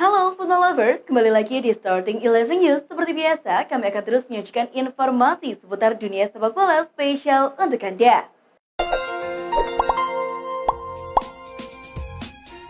Halo football lovers, kembali lagi di Starting 11 News. Seperti biasa, kami akan terus menyajikan informasi seputar dunia sepak bola spesial untuk Anda.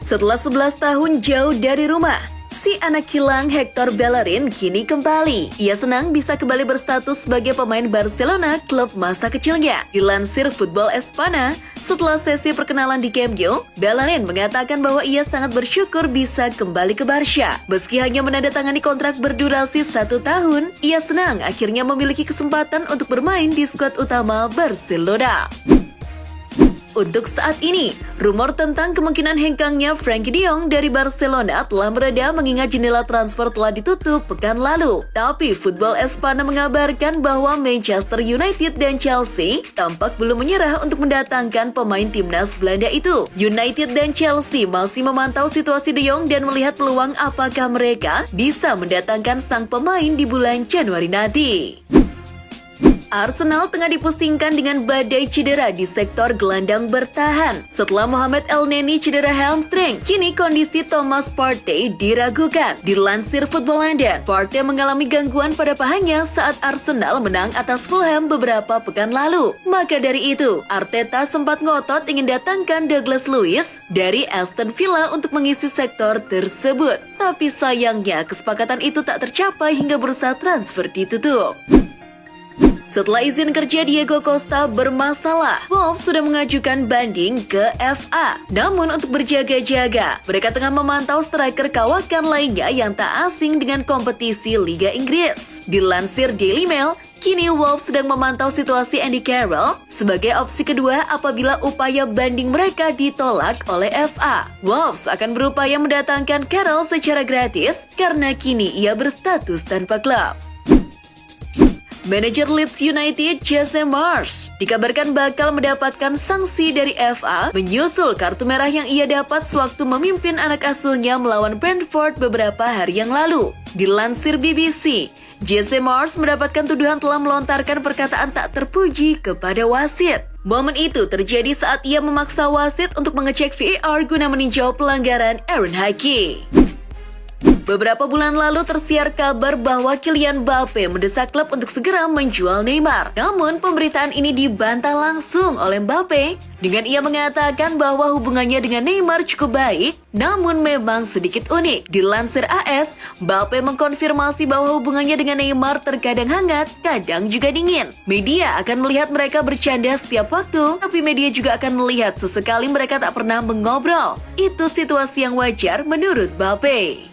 Setelah 11 tahun jauh dari rumah, si anak hilang Hector Bellerin kini kembali. Ia senang bisa kembali berstatus sebagai pemain Barcelona, klub masa kecilnya. Dilansir Football Espana, setelah sesi perkenalan di Camp Nou, Bellerin mengatakan bahwa ia sangat bersyukur bisa kembali ke Barca. Meski hanya menandatangani kontrak berdurasi 1 tahun, ia senang akhirnya memiliki kesempatan untuk bermain di skuad utama Barcelona. Untuk saat ini, rumor tentang kemungkinan hengkangnya Frenkie de Jong dari Barcelona telah mereda mengingat jendela transfer telah ditutup pekan lalu. Tapi Football Espana mengabarkan bahwa Manchester United dan Chelsea tampak belum menyerah untuk mendatangkan pemain timnas Belanda itu. United dan Chelsea masih memantau situasi de Jong dan melihat peluang apakah mereka bisa mendatangkan sang pemain di bulan Januari nanti. Arsenal tengah dipusingkan dengan badai cedera di sektor gelandang bertahan. Setelah Mohamed Elneny cedera hamstring, kini kondisi Thomas Partey diragukan. Dilansir Football London, Partey mengalami gangguan pada pahanya saat Arsenal menang atas Fulham beberapa pekan lalu. Maka dari itu, Arteta sempat ngotot ingin datangkan Douglas Luiz dari Aston Villa untuk mengisi sektor tersebut. Tapi sayangnya kesepakatan itu tak tercapai hingga bursa transfer ditutup. Setelah izin kerja Diego Costa bermasalah, Wolves sudah mengajukan banding ke FA. Namun untuk berjaga-jaga, mereka tengah memantau striker kawakan lainnya yang tak asing dengan kompetisi Liga Inggris. Dilansir Daily Mail, kini Wolves sedang memantau situasi Andy Carroll sebagai opsi kedua apabila upaya banding mereka ditolak oleh FA. Wolves akan berupaya mendatangkan Carroll secara gratis karena kini ia berstatus tanpa klub. Manajer Leeds United, Jesse Marsch, dikabarkan bakal mendapatkan sanksi dari FA menyusul kartu merah yang ia dapat sewaktu memimpin anak asuhnya melawan Brentford beberapa hari yang lalu. Dilansir BBC, Jesse Marsch mendapatkan tuduhan telah melontarkan perkataan tak terpuji kepada wasit. Momen itu terjadi saat ia memaksa wasit untuk mengecek VAR guna meninjau pelanggaran Aaron Hickey. Beberapa bulan lalu tersiar kabar bahwa Kylian Mbappe mendesak klub untuk segera menjual Neymar. Namun pemberitaan ini dibantah langsung oleh Mbappe dengan ia mengatakan bahwa hubungannya dengan Neymar cukup baik, namun memang sedikit unik. Dilansir AS, Mbappe mengkonfirmasi bahwa hubungannya dengan Neymar terkadang hangat, kadang juga dingin. Media akan melihat mereka bercanda setiap waktu, tapi media juga akan melihat sesekali mereka tak pernah mengobrol. Itu situasi yang wajar menurut Mbappe.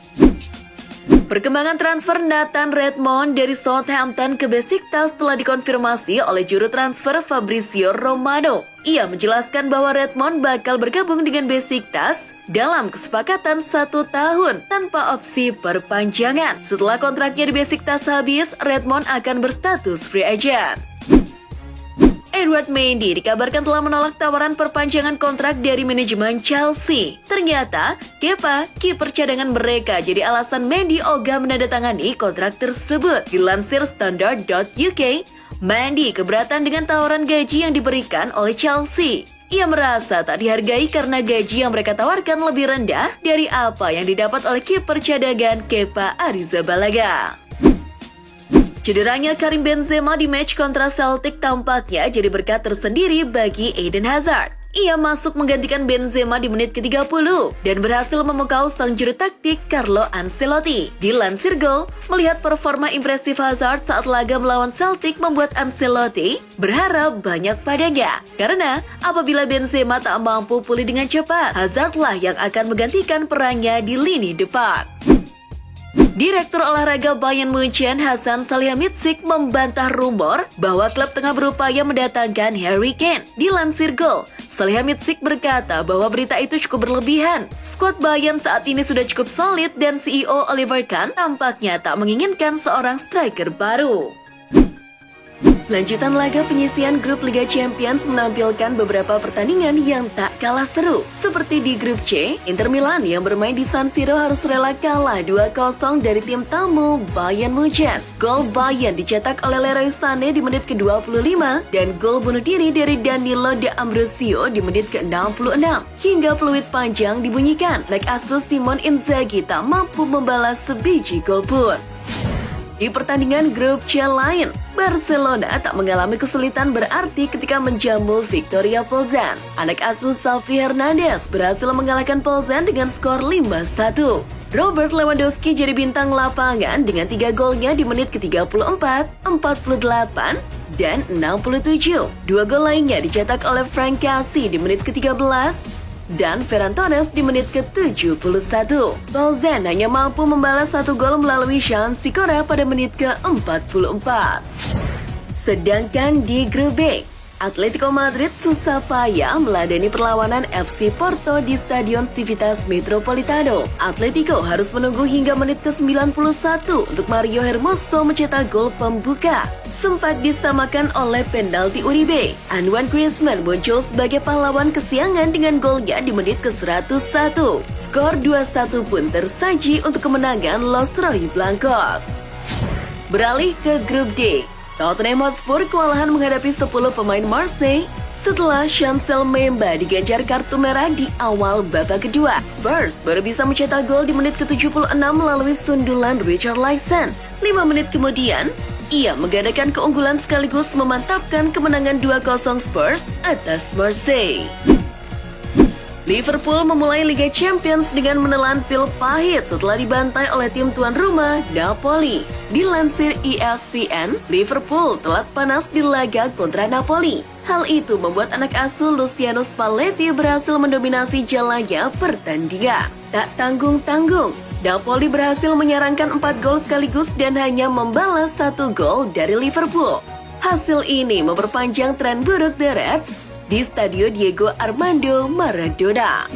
Perkembangan transfer Nathan Redmond dari Southampton ke Besiktas telah dikonfirmasi oleh juru transfer Fabrizio Romano. Ia menjelaskan bahwa Redmond bakal bergabung dengan Besiktas dalam kesepakatan 1 tahun tanpa opsi perpanjangan. Setelah kontraknya di Besiktas habis, Redmond akan berstatus free agent. Edouard Mendy dikabarkan telah menolak tawaran perpanjangan kontrak dari manajemen Chelsea. Ternyata, Kepa, kiper cadangan mereka, jadi alasan Mendy ogah menandatangani kontrak tersebut. Dilansir Standard.uk, Mendy keberatan dengan tawaran gaji yang diberikan oleh Chelsea. Ia merasa tak dihargai karena gaji yang mereka tawarkan lebih rendah dari apa yang didapat oleh kiper cadangan Kepa Arrizabalaga. Cederanya Karim Benzema di match kontra Celtic tampaknya jadi berkat tersendiri bagi Eden Hazard. Ia masuk menggantikan Benzema di menit ke-30 dan berhasil memukau sang juru taktik Carlo Ancelotti. Dilansir Goal, melihat performa impresif Hazard saat laga melawan Celtic membuat Ancelotti berharap banyak padanya. Karena apabila Benzema tak mampu pulih dengan cepat, Hazardlah yang akan menggantikan perannya di lini depan. Direktur olahraga Bayern Munchen Hasan Salihamidzic membantah rumor bahwa klub tengah berupaya mendatangkan Harry Kane. Dilansir Goal, Salihamidzic berkata bahwa berita itu cukup berlebihan. Skuad Bayern saat ini sudah cukup solid dan CEO Oliver Kahn tampaknya tak menginginkan seorang striker baru. Lanjutan laga penyisihan grup Liga Champions menampilkan beberapa pertandingan yang tak kalah seru. Seperti di grup C, Inter Milan yang bermain di San Siro harus rela kalah 2-0 dari tim tamu Bayern Munchen. Gol Bayern dicetak oleh Leroy Sané di menit ke-25 dan gol bunuh diri dari Danilo D'Ambrosio di menit ke-66. Hingga peluit panjang dibunyikan, like asuh Simone Inzaghi tak mampu membalas sebiji gol pun. Di pertandingan grup C lain, Barcelona tak mengalami kesulitan berarti ketika menjamu Victoria Plzen. Anak asuh Xavi Hernandez berhasil mengalahkan Plzen dengan skor 5-1. Robert Lewandowski jadi bintang lapangan dengan 3 golnya di menit ke-34, 48, dan 67. 2 gol lainnya dicetak oleh Frank Cassie di menit ke-13, dan Ferran Torres di menit ke-71. Plzen hanya mampu membalas 1 gol melalui Jean Sikora pada menit ke-44. Sedangkan di grup B, Atletico Madrid susah payah meladeni perlawanan FC Porto di Stadion Civitas Metropolitano. Atletico harus menunggu hingga menit ke-91 untuk Mario Hermoso mencetak gol pembuka. Sempat disamakan oleh penalti Uribe. Antoine Griezmann muncul sebagai pahlawan kesiangan dengan golnya di menit ke-101. Skor 2-1 pun tersaji untuk kemenangan Los Rojiblancos. Beralih ke grup D, Tottenham Hotspur kewalahan menghadapi 10 pemain Marseille setelah Chancel Mbemba diganjar kartu merah di awal babak kedua. Spurs baru bisa mencetak gol di menit ke-76 melalui sundulan Richarlison. 5 menit kemudian, ia menggandakan keunggulan sekaligus memantapkan kemenangan 2-0 Spurs atas Marseille. Liverpool memulai Liga Champions dengan menelan pil pahit setelah dibantai oleh tim tuan rumah Napoli. Dilansir ESPN, Liverpool telak panas di laga kontra Napoli. Hal itu membuat anak asuh Luciano Spalletti berhasil mendominasi jalannya pertandingan. Tak tanggung-tanggung, Napoli berhasil menyarangkan 4 gol sekaligus dan hanya membalas 1 gol dari Liverpool. Hasil ini memperpanjang tren buruk The Reds di Stadio Diego Armando Maradona.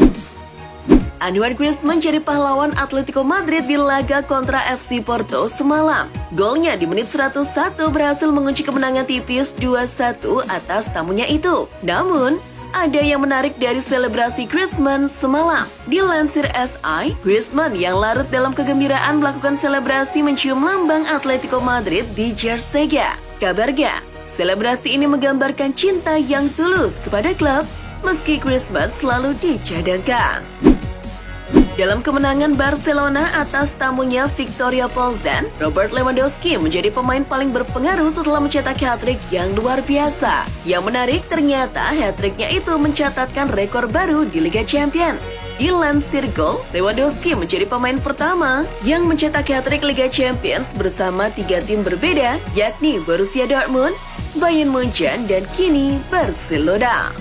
Antoine Griezmann jadi pahlawan Atletico Madrid di laga kontra FC Porto semalam. Golnya di menit 101 berhasil mengunci kemenangan tipis 2-1 atas tamunya itu. Namun, ada yang menarik dari selebrasi Griezmann semalam. Dilansir SI, Griezmann yang larut dalam kegembiraan melakukan selebrasi mencium lambang Atletico Madrid di jersey-nya. Kabarnya, selebrasi ini menggambarkan cinta yang tulus kepada klub, meski Griezmann selalu dicadangkan. Dalam kemenangan Barcelona atas tamunya Victoria Plzen, Robert Lewandowski menjadi pemain paling berpengaruh setelah mencetak hat-trick yang luar biasa. Yang menarik, ternyata hat-tricknya itu mencatatkan rekor baru di Liga Champions. Dilansir Goal, Lewandowski menjadi pemain pertama yang mencetak hat-trick Liga Champions bersama 3 tim berbeda, yakni Borussia Dortmund, Bayern Munchen, dan kini Barcelona.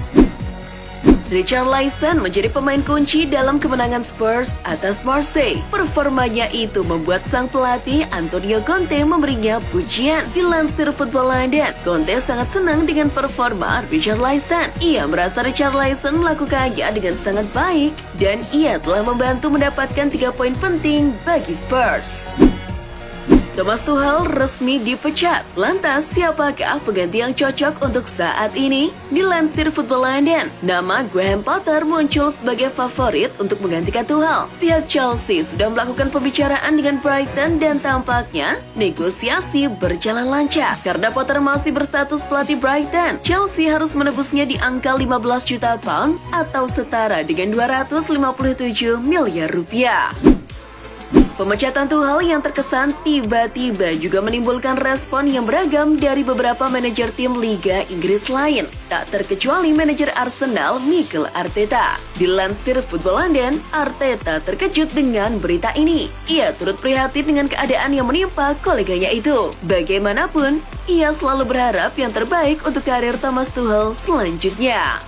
Richarlison menjadi pemain kunci dalam kemenangan Spurs atas Marseille. Performanya itu membuat sang pelatih Antonio Conte memberinya pujian. Dilansir Football London, Conte sangat senang dengan performa Richarlison. Ia merasa Richarlison melakukannya dengan sangat baik dan ia telah membantu mendapatkan 3 poin penting bagi Spurs. Thomas Tuchel resmi dipecat. Lantas, siapakah pengganti yang cocok untuk saat ini? Dilansir Football London, nama Graham Potter muncul sebagai favorit untuk menggantikan Tuchel. Pihak Chelsea sudah melakukan pembicaraan dengan Brighton dan tampaknya negosiasi berjalan lancar. Karena Potter masih berstatus pelatih Brighton, Chelsea harus menebusnya di angka 15 juta pound atau setara dengan 257 miliar rupiah. Pemecatan Tuchel yang terkesan tiba-tiba juga menimbulkan respon yang beragam dari beberapa manajer tim Liga Inggris lain, tak terkecuali manajer Arsenal Mikel Arteta. Dilansir Football London, Arteta terkejut dengan berita ini. Ia turut prihatin dengan keadaan yang menimpa koleganya itu. Bagaimanapun, ia selalu berharap yang terbaik untuk karir Thomas Tuchel selanjutnya.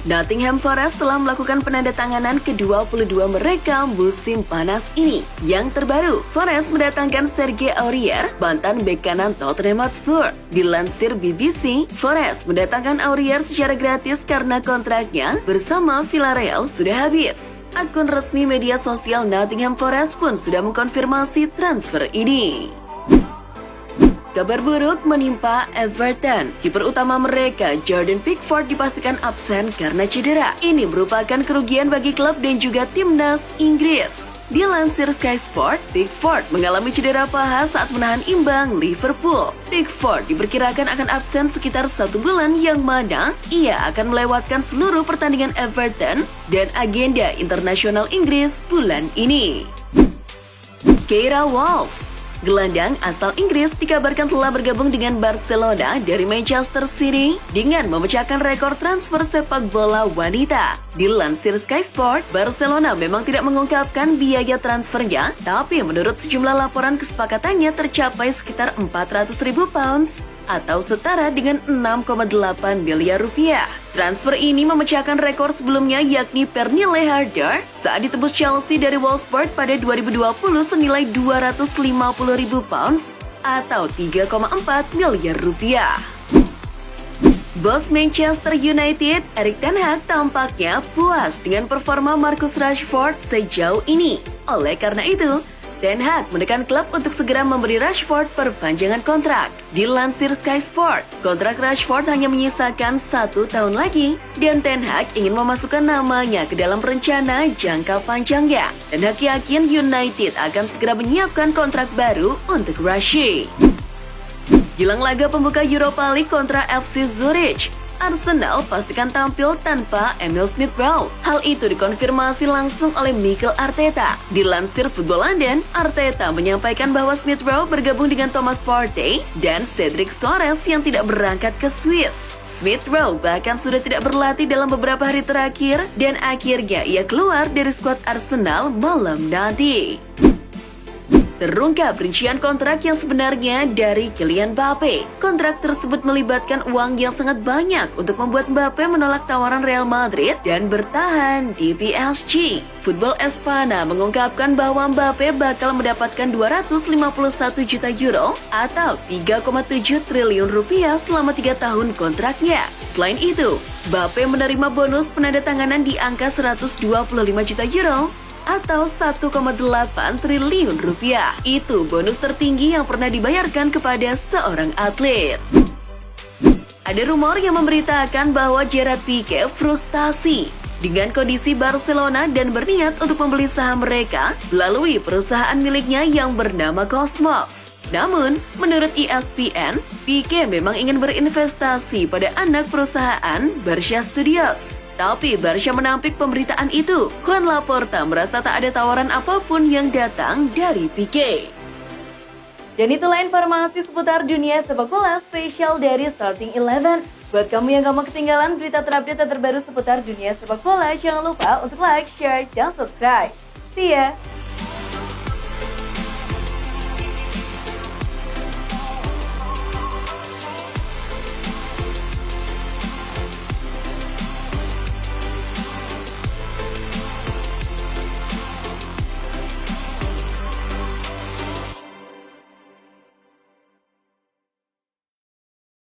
Nottingham Forest telah melakukan penandatanganan ke-22 mereka musim panas ini. Yang terbaru, Forest mendatangkan Serge Aurier, mantan bek kanan Tottenham Hotspur. Dilansir BBC, Forest mendatangkan Aurier secara gratis karena kontraknya bersama Villarreal sudah habis. Akun resmi media sosial Nottingham Forest pun sudah mengkonfirmasi transfer ini. Kabar buruk menimpa Everton. Kiper utama mereka, Jordan Pickford, dipastikan absen karena cedera. Ini merupakan kerugian bagi klub dan juga timnas Inggris. Dilansir Sky Sport, Pickford mengalami cedera paha saat menahan imbang Liverpool. Pickford diperkirakan akan absen sekitar 1 bulan, yang mana ia akan melewatkan seluruh pertandingan Everton dan agenda internasional Inggris bulan ini. Keira Walsh, gelandang asal Inggris, dikabarkan telah bergabung dengan Barcelona dari Manchester City dengan memecahkan rekor transfer sepak bola wanita. Dilansir Sky Sport, Barcelona memang tidak mengungkapkan biaya transfernya, tapi menurut sejumlah laporan kesepakatannya tercapai sekitar 400.000 pounds atau setara dengan 6,8 miliar rupiah. Transfer ini memecahkan rekor sebelumnya, yakni Pernille Harder saat ditebus Chelsea dari Wolfsburg pada 2020 senilai 250.000 pounds atau 3,4 miliar rupiah. Bos Manchester United, Erik ten Hag, tampaknya puas dengan performa Marcus Rashford sejauh ini. Oleh karena itu, Ten Hag menekan klub untuk segera memberi Rashford perpanjangan kontrak. Dilansir Sky Sport, kontrak Rashford hanya menyisakan 1 tahun lagi dan Ten Hag ingin memasukkan namanya ke dalam rencana jangka panjangnya. Ten Hag yakin United akan segera menyiapkan kontrak baru untuk Rashford. Jelang laga pembuka Europa League kontra FC Zurich, Arsenal pastikan tampil tanpa Emil Smith-Rowe. Hal itu dikonfirmasi langsung oleh Mikel Arteta. Dilansir Football London, Arteta menyampaikan bahwa Smith-Rowe bergabung dengan Thomas Partey dan Cedric Soares yang tidak berangkat ke Swiss. Smith-Rowe bahkan sudah tidak berlatih dalam beberapa hari terakhir dan akhirnya ia keluar dari skuad Arsenal malam nanti. Terungkap rincian kontrak yang sebenarnya dari Kylian Mbappe. Kontrak tersebut melibatkan uang yang sangat banyak untuk membuat Mbappe menolak tawaran Real Madrid dan bertahan di PSG. Football Espana mengungkapkan bahwa Mbappe bakal mendapatkan 251 juta euro atau 3,7 triliun rupiah selama 3 tahun kontraknya. Selain itu, Mbappe menerima bonus penandatanganan di angka 125 juta euro atau 1,8 triliun rupiah. Itu bonus tertinggi yang pernah dibayarkan kepada seorang atlet. Ada rumor yang memberitakan bahwa Gerard Pique frustasi dengan kondisi Barcelona dan berniat untuk membeli saham mereka melalui perusahaan miliknya yang bernama Cosmos. Namun, menurut ESPN, Pique memang ingin berinvestasi pada anak perusahaan Barça Studios. Tapi Barça menampik pemberitaan itu. Juan Laporta merasa tak ada tawaran apapun yang datang dari Pique. Dan itulah informasi seputar dunia sepak bola spesial dari Starting 11. Buat kamu yang gak mau ketinggalan berita terupdate dan terbaru seputar dunia sepak bola, jangan lupa untuk like, share, dan subscribe. See ya!